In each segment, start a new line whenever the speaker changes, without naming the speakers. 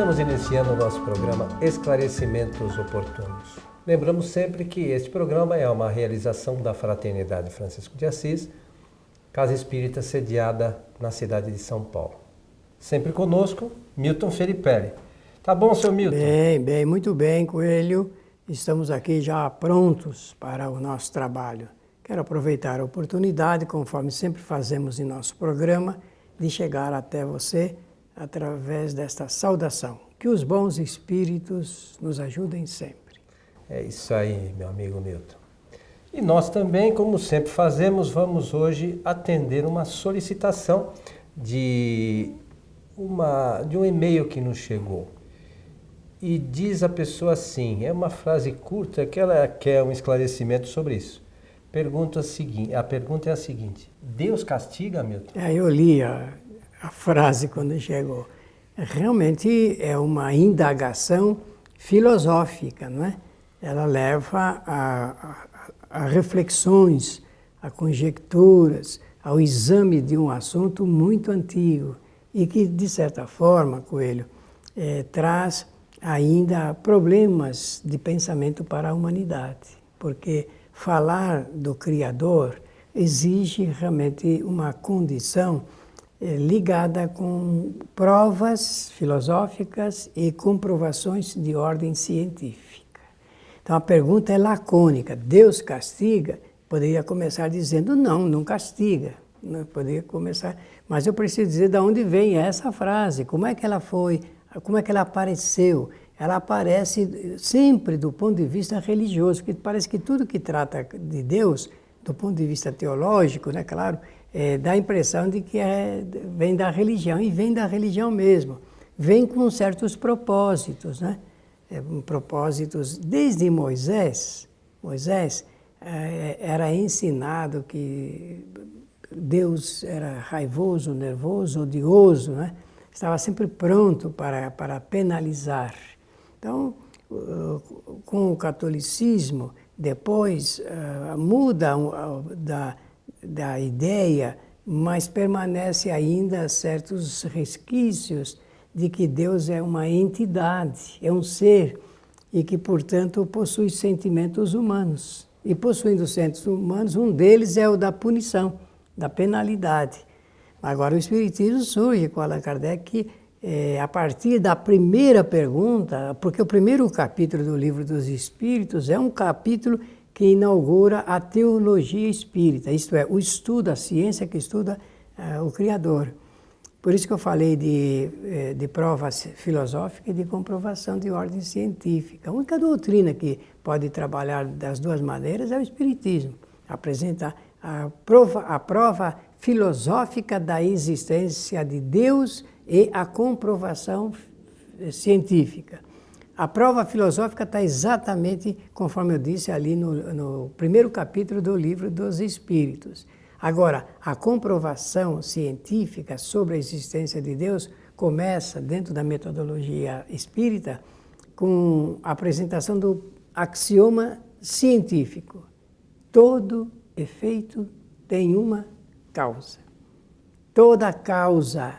Estamos iniciando o nosso programa Esclarecimentos Oportunos. Lembramos sempre que este programa é uma realização da Fraternidade Francisco de Assis, Casa Espírita sediada na cidade de São Paulo. Sempre conosco, Milton Felipe. Tá bom, seu Milton?
Bem, muito bem, Coelho. Estamos aqui já prontos para o nosso trabalho. Quero aproveitar a oportunidade, conforme sempre fazemos em nosso programa, de chegar até você através desta saudação. Que os bons espíritos nos ajudem sempre.
É isso aí, meu amigo Milton. E nós também, como sempre fazemos, vamos hoje atender uma solicitação de um e-mail que nos chegou. E diz a pessoa assim, é uma frase curta que ela quer um esclarecimento sobre isso. A pergunta é a seguinte: Deus castiga, Milton?
Eu li a frase quando chegou. Realmente é uma indagação filosófica, não é? Ela leva a reflexões, a conjecturas, ao exame de um assunto muito antigo e que, de certa forma, Coelho, traz ainda problemas de pensamento para a humanidade, porque falar do Criador exige realmente uma condição ligada com provas filosóficas e comprovações de ordem científica. Então a pergunta é lacônica. Deus castiga? Poderia começar dizendo não castiga. Não poderia começar, mas eu preciso dizer de onde vem essa frase, como é que ela foi, como é que ela apareceu. Ela aparece sempre do ponto de vista religioso, porque parece que tudo que trata de Deus, do ponto de vista teológico, né, claro, dá a impressão de que vem da religião, e vem da religião mesmo. Vem com certos propósitos, né? Propósitos desde Moisés. Moisés era ensinado que Deus era raivoso, nervoso, odioso, né? Estava sempre pronto para penalizar. Então, com o catolicismo, depois muda da ideia, mas permanece ainda certos resquícios de que Deus é uma entidade, é um ser, e que, portanto, possui sentimentos humanos. E possuindo sentimentos humanos, um deles é o da punição, da penalidade. Agora, o Espiritismo surge com Allan Kardec a partir da primeira pergunta, porque o primeiro capítulo do Livro dos Espíritos é um capítulo que inaugura a teologia espírita, isto é, o estudo, a ciência que estuda o Criador. Por isso que eu falei de provas filosóficas e de comprovação de ordem científica. A única doutrina que pode trabalhar das duas maneiras é o Espiritismo. Apresenta a prova filosófica da existência de Deus e a comprovação científica. A prova filosófica está exatamente, conforme eu disse, ali no primeiro capítulo do Livro dos Espíritos. Agora, a comprovação científica sobre a existência de Deus começa, dentro da metodologia espírita, com a apresentação do axioma científico. Todo efeito tem uma causa. Toda causa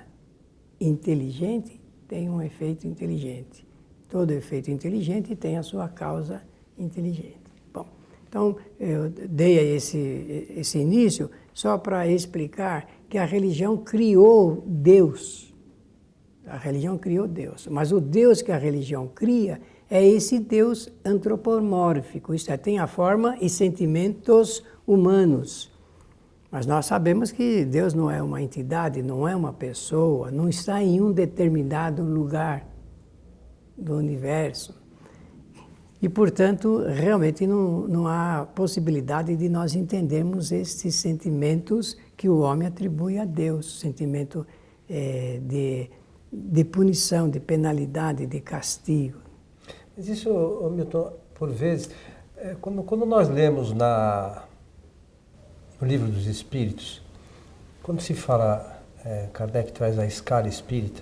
inteligente tem um efeito inteligente. Todo efeito inteligente tem a sua causa inteligente. Bom, então eu dei esse início só para explicar que a religião criou Deus. A religião criou Deus, mas o Deus que a religião cria é esse Deus antropomórfico, isto é, tem a forma e sentimentos humanos. Mas nós sabemos que Deus não é uma entidade, não é uma pessoa, não está em um determinado lugar do universo. E, portanto, realmente não há possibilidade de nós entendermos estes sentimentos que o homem atribui a Deus, sentimento de punição, de penalidade, de castigo.
Mas isso, Milton, por vezes, quando nós lemos no Livro dos Espíritos, quando se fala, Kardec traz a escala espírita,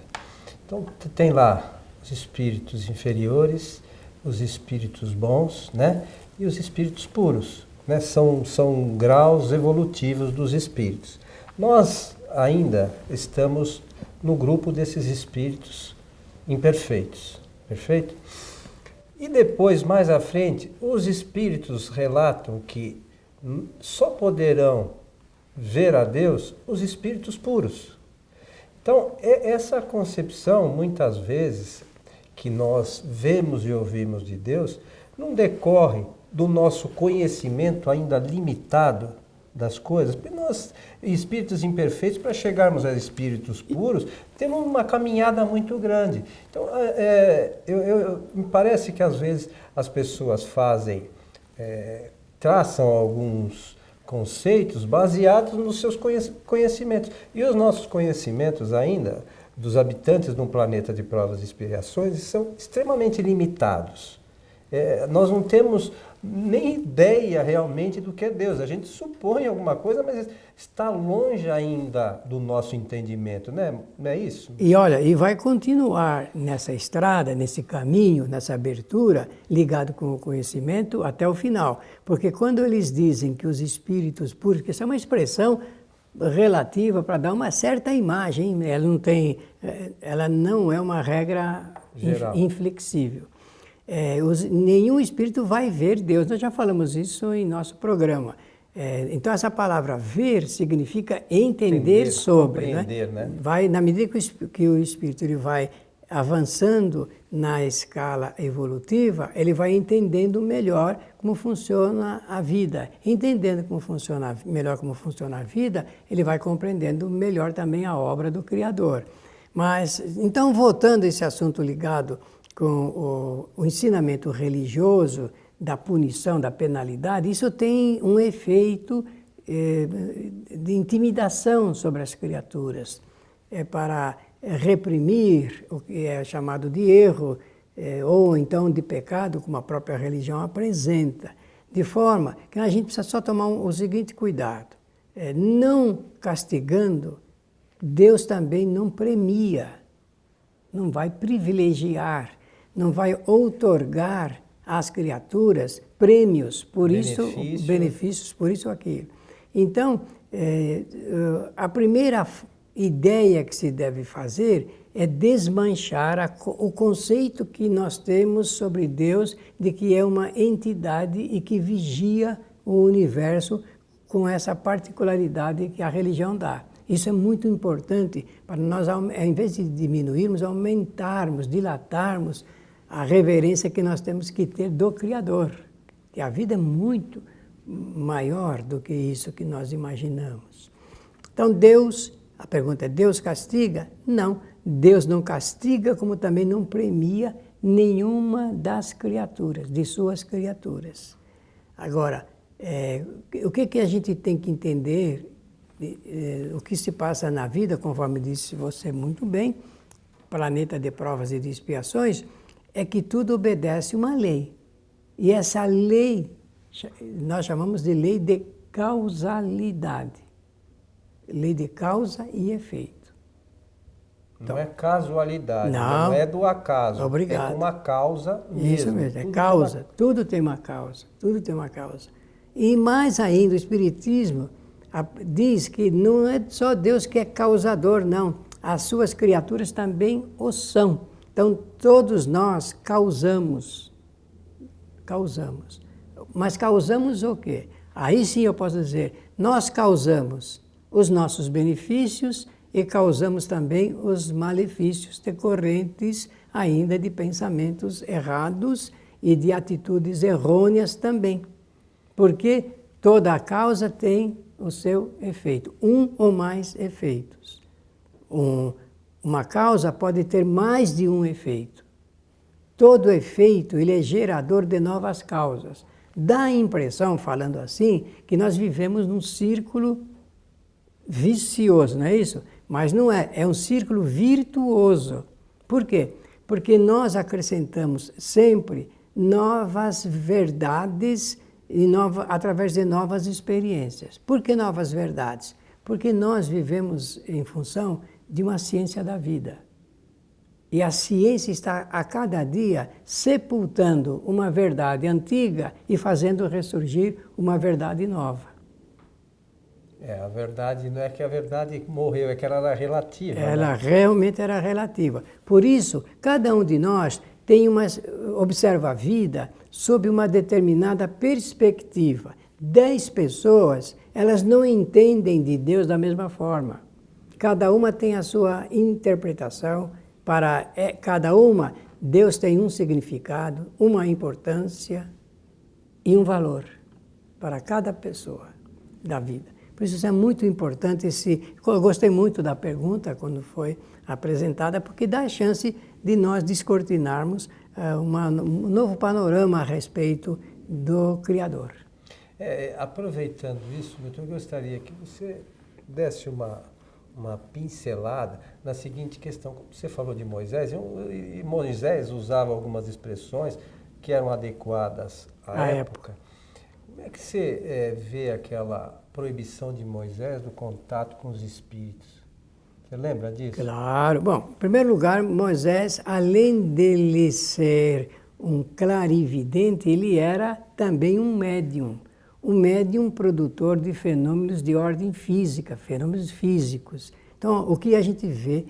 então tem lá os espíritos inferiores, os espíritos bons, né? E os espíritos puros, né? São graus evolutivos dos espíritos. Nós ainda estamos no grupo desses espíritos imperfeitos. Perfeito? E depois, mais à frente, os espíritos relatam que só poderão ver a Deus os espíritos puros. Então, essa concepção, muitas vezes, que nós vemos e ouvimos de Deus, não decorre do nosso conhecimento ainda limitado das coisas. Porque nós, espíritos imperfeitos, para chegarmos a espíritos puros, temos uma caminhada muito grande. Então, me parece que às vezes as pessoas traçam alguns conceitos baseados nos seus conhecimentos. E os nossos conhecimentos ainda, dos habitantes de um planeta de provas e expiações, são extremamente limitados. Nós não temos nem ideia realmente do que é Deus. A gente supõe alguma coisa, mas está longe ainda do nosso entendimento, né? Não é isso?
E olha, e vai continuar nessa estrada, nesse caminho, nessa abertura, ligado com o conhecimento até o final. Porque quando eles dizem que os espíritos puros, que essa é uma expressão relativa para dar uma certa imagem, ela não é uma regra inflexível. Nenhum espírito vai ver Deus. Nós já falamos isso em nosso programa. Então, essa palavra ver significa entender sobre.
Compreender, né?
Vai, na medida que o espírito ele vai avançando na escala evolutiva, ele vai entendendo melhor como funciona a vida. Entendendo melhor como funciona a vida, ele vai compreendendo melhor também a obra do Criador. Mas, então, voltando a esse assunto ligado com o ensinamento religioso da punição, da penalidade, isso tem um efeito de intimidação sobre as criaturas. Para reprimir o que é chamado de erro, ou então de pecado, como a própria religião apresenta. De forma que a gente precisa só tomar o seguinte cuidado. Não castigando, Deus também não premia, não vai privilegiar, não vai outorgar às criaturas prêmios, benefícios, por isso ou aquilo. Então, a primeira ideia que se deve fazer é desmanchar o conceito que nós temos sobre Deus de que é uma entidade e que vigia o universo com essa particularidade que a religião dá. Isso é muito importante para nós, ao invés de diminuirmos, aumentarmos, dilatarmos a reverência que nós temos que ter do Criador. Que a vida é muito maior do que isso que nós imaginamos. Então Deus, a pergunta é, Deus castiga? Não, Deus não castiga, como também não premia nenhuma das criaturas, de suas criaturas. Agora, o que a gente tem que entender, o que se passa na vida, conforme disse você muito bem, planeta de provas e de expiações, é que tudo obedece uma lei. E essa lei, nós chamamos de lei de causalidade. Lei de causa e efeito.
Não é casualidade, não é do acaso.
Obrigado.
É uma causa mesmo.
Isso mesmo, é causa. Tudo tem uma causa, tudo tem uma causa. E mais ainda, o Espiritismo diz que não é só Deus que é causador, não. As suas criaturas também o são. Então, todos nós causamos. Mas causamos o quê? Aí sim eu posso dizer, nós causamos os nossos benefícios e causamos também os malefícios decorrentes ainda de pensamentos errados e de atitudes errôneas também. Porque toda a causa tem o seu efeito, um ou mais efeitos. Uma causa pode ter mais de um efeito. Todo efeito ele é gerador de novas causas. Dá a impressão, falando assim, que nós vivemos num círculo vicioso, não é isso? Mas não é, é um círculo virtuoso. Por quê? Porque nós acrescentamos sempre novas verdades através de novas experiências. Por que novas verdades? Porque nós vivemos em função de uma ciência da vida. E a ciência está a cada dia sepultando uma verdade antiga e fazendo ressurgir uma verdade nova.
A verdade não é que a verdade morreu, é que ela era relativa.
Ela
né?
realmente era relativa. Por isso, cada um de nós observa a vida sob uma determinada perspectiva. 10 pessoas, elas não entendem de Deus da mesma forma. Cada uma tem a sua interpretação. Para cada uma, Deus tem um significado, uma importância e um valor para cada pessoa da vida. Por isso é muito importante eu gostei muito da pergunta quando foi apresentada, porque dá a chance de nós descortinarmos um novo panorama a respeito do Criador.
Aproveitando isso, Milton, eu gostaria que você desse uma pincelada na seguinte questão. Como você falou de Moisés, e Moisés usava algumas expressões que eram adequadas à época. Como é que você vê aquela proibição de Moisés do contato com os espíritos? Você lembra disso?
Claro. Bom, em primeiro lugar, Moisés, além dele ser um clarividente, ele era também um médium produtor de fenômenos de ordem física, fenômenos físicos. Então, o que a gente vê,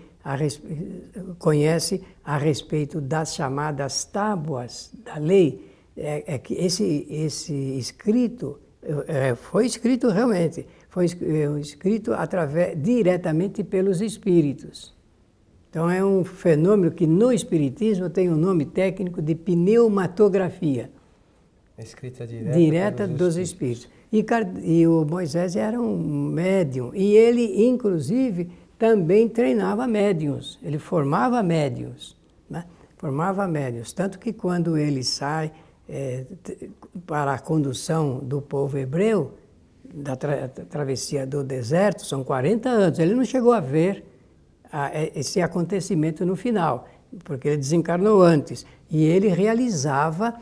conhece a respeito das chamadas tábuas da lei, é que esse escrito foi escrito realmente, foi escrito diretamente pelos espíritos. Então é um fenômeno que no espiritismo tem um nome técnico de pneumatografia.
Escrita
direta dos espíritos. E o Moisés era um médium, e ele, inclusive, também treinava médiuns, ele formava médiuns, né? Formava médiuns, tanto que quando ele sai para a condução do povo hebreu, da travessia do deserto, são 40 anos, ele não chegou a ver esse acontecimento no final, porque ele desencarnou antes, e ele realizava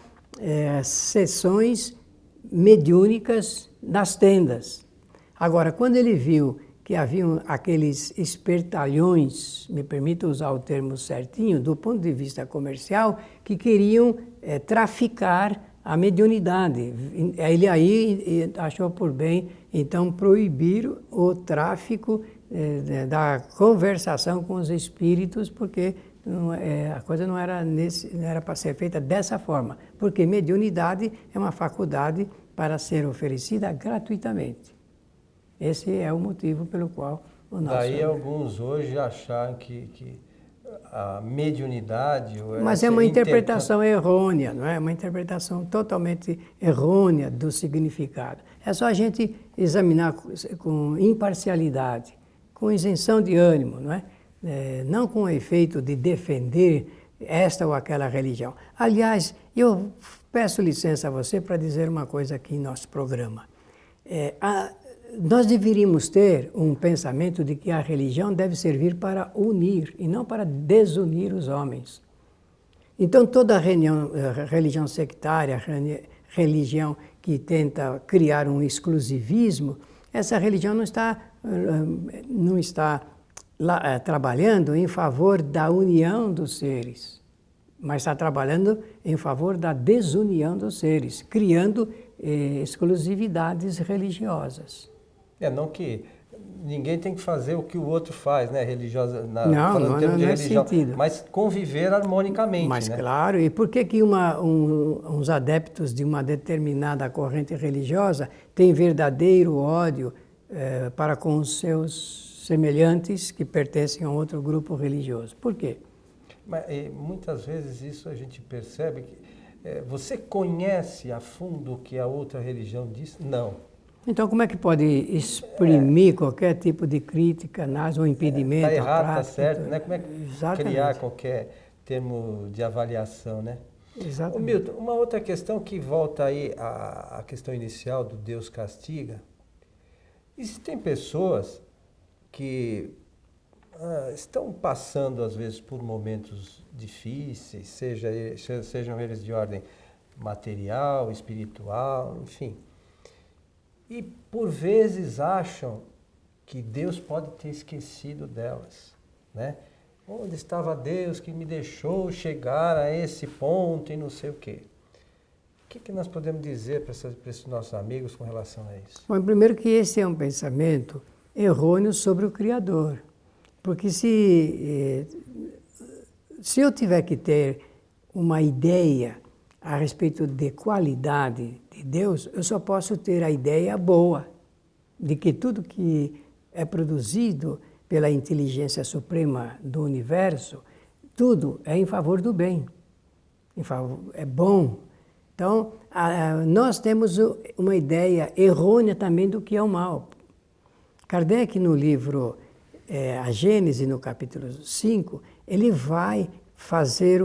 sessões mediúnicas nas tendas. Agora, quando ele viu que haviam aqueles espertalhões, me permito usar o termo certinho, do ponto de vista comercial, que queriam traficar a mediunidade. Ele aí achou por bem, então, proibir o tráfico da conversação com os espíritos, porque a coisa não era para ser feita dessa forma, porque mediunidade é uma faculdade para ser oferecida gratuitamente. Esse é o motivo pelo qual o nosso...
Daí alguns hoje acharam que a mediunidade...
Mas é uma interpretação errônea, não é? Uma interpretação totalmente errônea do significado. É só a gente examinar com imparcialidade, com isenção de ânimo, não é? Não com o efeito de defender esta ou aquela religião. Aliás, eu peço licença a você para dizer uma coisa aqui em nosso programa. Nós deveríamos ter um pensamento de que a religião deve servir para unir e não para desunir os homens. Então, toda religião sectária, religião que tenta criar um exclusivismo, essa religião não está trabalhando em favor da união dos seres, mas está trabalhando em favor da desunião dos seres, criando exclusividades religiosas.
Não que ninguém tem que fazer o que o outro faz, né, religiosa,
não é religião, sentido.
Mas conviver harmonicamente.
Mas
né?
Claro, e por que uns adeptos de uma determinada corrente religiosa têm verdadeiro ódio para com os seus semelhantes que pertencem a outro grupo religioso? Por quê?
Mas muitas vezes isso a gente percebe que você conhece a fundo o que a outra religião diz? Não.
Então, como é que pode exprimir qualquer tipo de crítica, ou impedimento?
Está errado,
está
certo, né? Como é que criar qualquer termo de avaliação, né?
Exatamente.
Milton, uma outra questão que volta aí à questão inicial do Deus castiga. Existem pessoas que estão passando, às vezes, por momentos difíceis, sejam eles de ordem material, espiritual, enfim. E, por vezes, acham que Deus pode ter esquecido delas, né? Onde estava Deus que me deixou chegar a esse ponto e não sei o quê? que nós podemos dizer para esses nossos amigos com relação a isso?
Bom, primeiro que esse é um pensamento errôneo sobre o Criador. Porque se eu tiver que ter uma ideia a respeito de qualidade de Deus, eu só posso ter a ideia boa de que tudo que é produzido pela inteligência suprema do universo, tudo é em favor do bem, é bom. Então, nós temos uma ideia errônea também do que é o mal. Kardec, no livro A Gênese, no capítulo 5, ele vai fazer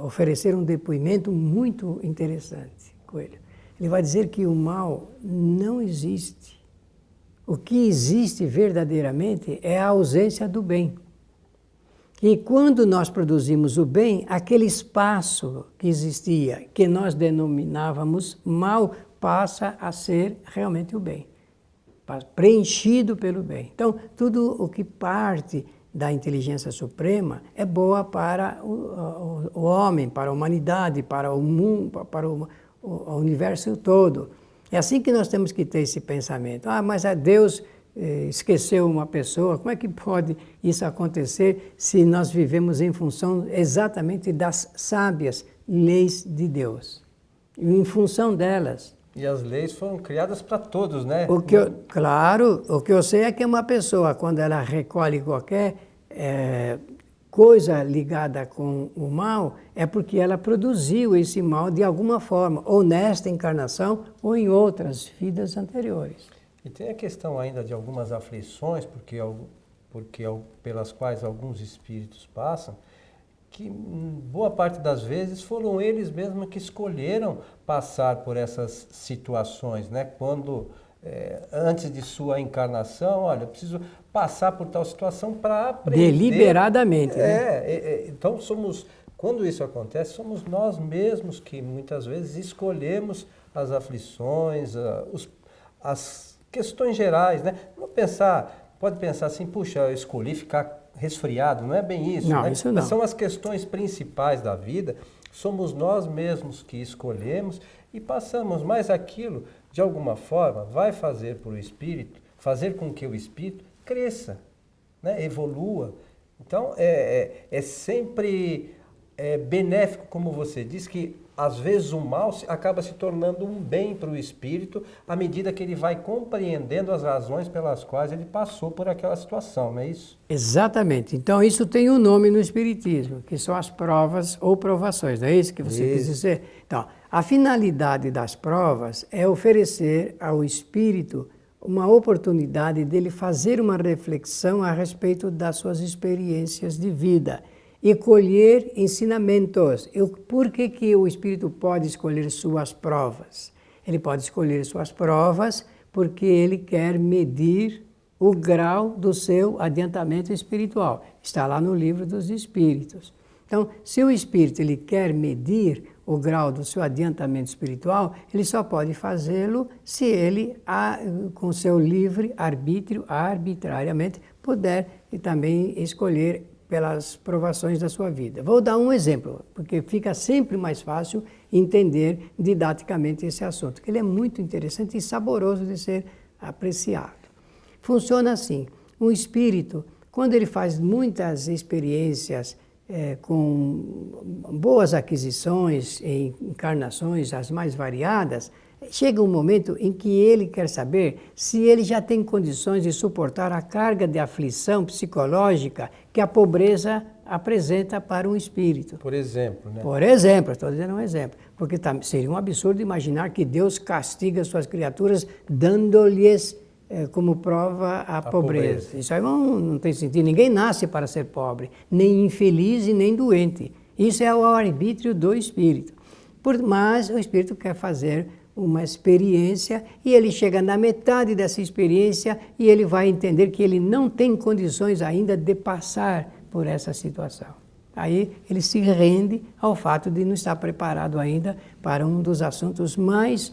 oferecer um depoimento muito interessante, Coelho. Ele vai dizer que o mal não existe. O que existe verdadeiramente é a ausência do bem. E quando nós produzimos o bem, aquele espaço que existia, que nós denominávamos mal, passa a ser realmente o bem, preenchido pelo bem. Então, tudo o que parte da inteligência suprema é boa para o homem, para a humanidade, para o mundo, para o universo todo. É assim que nós temos que ter esse pensamento. Mas Deus esqueceu uma pessoa. Como é que pode isso acontecer se nós vivemos em função exatamente das sábias leis de Deus? E em função delas.
E as leis foram criadas para todos, né?
Claro, o que eu sei é que uma pessoa, quando ela recolhe qualquer coisa ligada com o mal, é porque ela produziu esse mal de alguma forma, ou nesta encarnação, ou em outras vidas anteriores.
E tem a questão ainda de algumas aflições, pelas quais alguns espíritos passam, que boa parte das vezes foram eles mesmos que escolheram passar por essas situações, né? Quando, antes de sua encarnação, olha, eu preciso passar por tal situação para aprender.
Deliberadamente, né?
Então, quando isso acontece, somos nós mesmos que muitas vezes escolhemos as aflições, as questões gerais, né? Pode pensar assim, puxa, eu escolhi ficar resfriado, não é bem isso,
não,
né?
Isso não.
Mas são as questões principais da vida, somos nós mesmos que escolhemos e passamos, mas aquilo, de alguma forma, vai fazer para o espírito, fazer com que o espírito cresça, né? Evolua. Então, é sempre benéfico, como você diz, que às vezes o mal acaba se tornando um bem para o espírito à medida que ele vai compreendendo as razões pelas quais ele passou por aquela situação, não é isso?
Exatamente. Então isso tem um nome no espiritismo, que são as provas ou provações, não é isso que você quis dizer? Então, a finalidade das provas é oferecer ao espírito uma oportunidade dele fazer uma reflexão a respeito das suas experiências de vida e colher ensinamentos. Por que o espírito pode escolher suas provas? Ele pode escolher suas provas porque ele quer medir o grau do seu adiantamento espiritual. Está lá no livro dos Espíritos. Então, se o espírito ele quer medir o grau do seu adiantamento espiritual, ele só pode fazê-lo se ele, com seu livre arbítrio, arbitrariamente, puder e também escolher pelas provações da sua vida. Vou dar um exemplo, porque fica sempre mais fácil entender didaticamente esse assunto, que ele é muito interessante e saboroso de ser apreciado. Funciona assim, um espírito, quando ele faz muitas experiências com boas aquisições em encarnações as mais variadas, chega um momento em que ele quer saber se ele já tem condições de suportar a carga de aflição psicológica que a pobreza apresenta para um espírito.
Por exemplo, né?
Por exemplo, estou dizendo um exemplo, porque seria um absurdo imaginar que Deus castiga suas criaturas dando-lhes como prova a pobreza. Isso aí não tem sentido. Ninguém nasce para ser pobre, nem infeliz e nem doente. Isso é o arbítrio do espírito. Mas o espírito quer fazer uma experiência e ele chega na metade dessa experiência e ele vai entender que ele não tem condições ainda de passar por essa situação. Aí ele se rende ao fato de não estar preparado ainda para um dos assuntos mais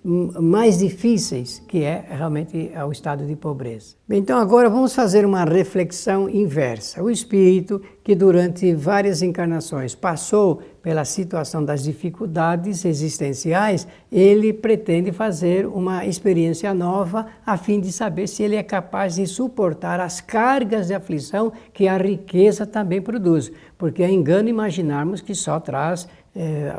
mais difíceis, que é realmente o estado de pobreza. Bem, então agora vamos fazer uma reflexão inversa. O espírito que durante várias encarnações passou pela situação das dificuldades existenciais, ele pretende fazer uma experiência nova a fim de saber se ele é capaz de suportar as cargas de aflição que a riqueza também produz, porque é engano imaginarmos que só traz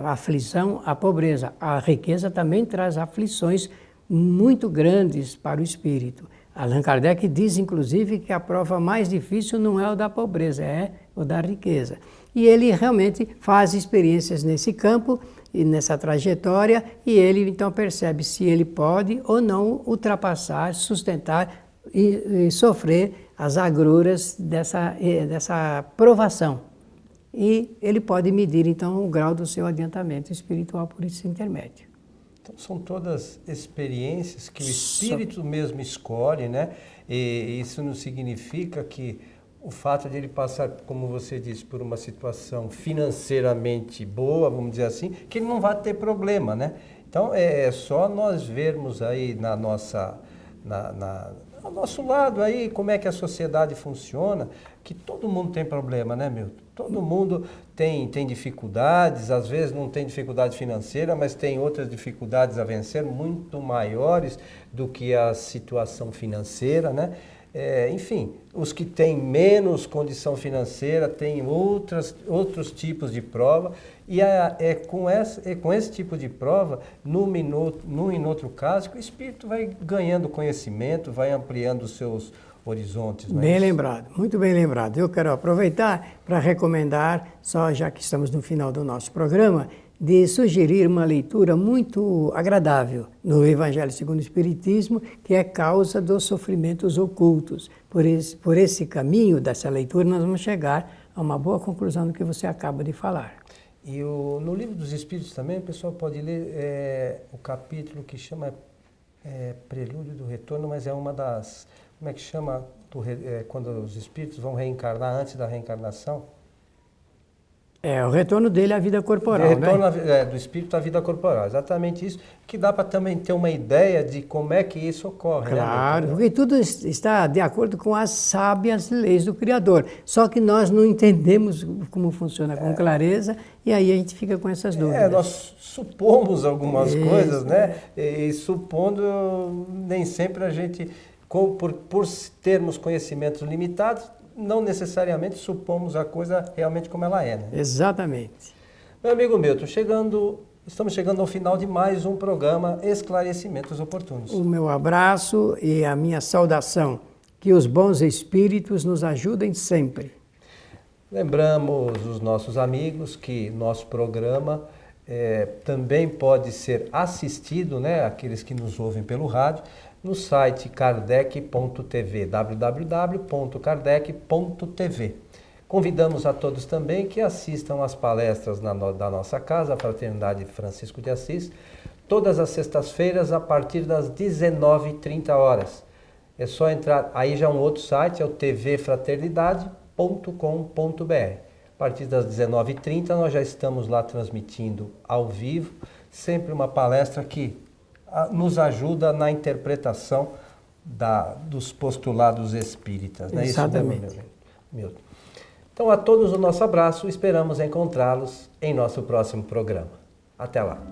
aflição a pobreza. A riqueza também traz aflições muito grandes para o espírito. Allan Kardec diz, inclusive, que a prova mais difícil não é o da pobreza, é o da riqueza. E ele realmente faz experiências nesse campo e nessa trajetória, e ele então percebe se ele pode ou não ultrapassar, sustentar e sofrer as agruras dessa provação. E ele pode medir então o grau do seu adiantamento espiritual por esse intermédio.
Então, são todas experiências que o espírito mesmo escolhe, né? E isso não significa que o fato de ele passar, como você disse, por uma situação financeiramente boa, vamos dizer assim, que ele não vai ter problema, né? Então, é só nós vermos aí ao nosso lado aí como é que a sociedade funciona, que todo mundo tem problema, né, Milton? Todo mundo tem dificuldades, às vezes não tem dificuldade financeira, mas tem outras dificuldades a vencer, muito maiores do que a situação financeira, né? Enfim, os que têm menos condição financeira têm outros tipos de prova, e é com esse tipo de prova, num e no outro caso, que o espírito vai ganhando conhecimento, vai ampliando os seus horizontes.
Bem lembrado, muito bem lembrado. Eu quero aproveitar para recomendar, só já que estamos no final do nosso programa, de sugerir uma leitura muito agradável no Evangelho segundo o Espiritismo, que é Causa dos Sofrimentos Ocultos. Por esse caminho dessa leitura, nós vamos chegar a uma boa conclusão do que você acaba de falar.
E no Livro dos Espíritos também, o pessoal pode ler o capítulo que chama Prelúdio do Retorno, mas é uma das... Como é que chama quando os espíritos vão reencarnar antes da reencarnação?
O retorno dele à vida corporal,
retorno
né?
Do espírito à vida corporal, exatamente isso, que dá para também ter uma ideia de como é que isso ocorre.
Claro,
né?
porque tudo está de acordo com as sábias leis do Criador, só que nós não entendemos como funciona com clareza, e aí a gente fica com essas dúvidas.
Nós supomos algumas coisas, né? E supondo, nem sempre a gente, por termos conhecimentos limitados, não necessariamente supomos a coisa realmente como ela é. Né?
Exatamente.
Meu amigo Milton, estamos chegando ao final de mais um programa Esclarecimentos Oportunos.
O meu abraço e a minha saudação. Que os bons espíritos nos ajudem sempre.
Lembramos os nossos amigos que nosso programa também pode ser assistido, né, aqueles que nos ouvem pelo rádio, no site kardec.tv, www.kardec.tv. Convidamos a todos também que assistam às palestras da nossa casa, a Fraternidade Francisco de Assis, todas as sextas-feiras a partir das 19h30. É só entrar, aí já é um outro site, é o tvfraternidade.com.br. A partir das 19h30 nós já estamos lá transmitindo ao vivo, sempre uma palestra que nos ajuda na interpretação dos postulados espíritas. Não é
Exatamente.
isso, Milton? Então, a todos o nosso abraço, esperamos encontrá-los em nosso próximo programa. Até lá.